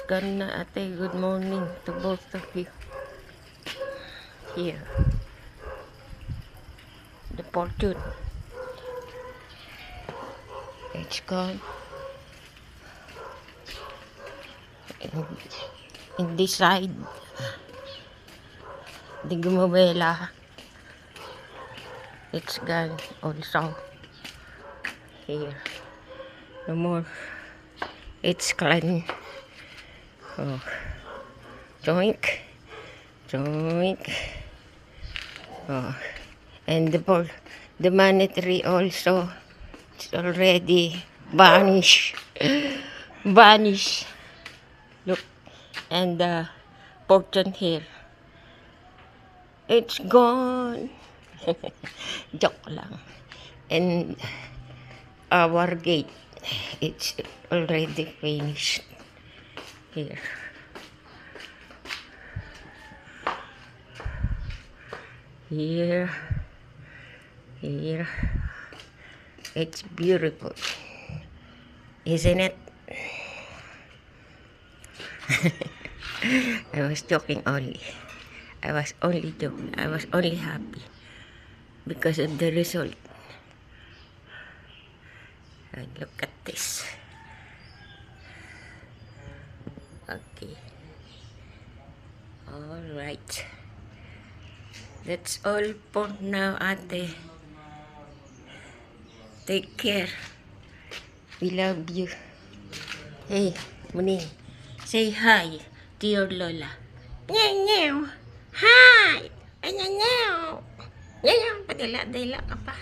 gone na, ate. Good morning to both of you. Here. The fortune. It's gone. In this side, the Gumabela. It's gone also. Here. No more. It's clean. Oh. Joink. Joink. Oh. And the monetary also. It's already vanished. Vanished. Look. And the fortune here. It's gone. Joke lang. And our gate. It's already finished. Here. Here. Here. It's beautiful. Isn't it? I was joking only. I was only joking. I was only happy because of the result. And look at this. Okay. All right. That's all for now, ate. Take care. We love you. Hey, Muning. Say hi to your Lola. Meow, meow. Hi! Ay, meow, meow. Meow, padila-dila ka pa.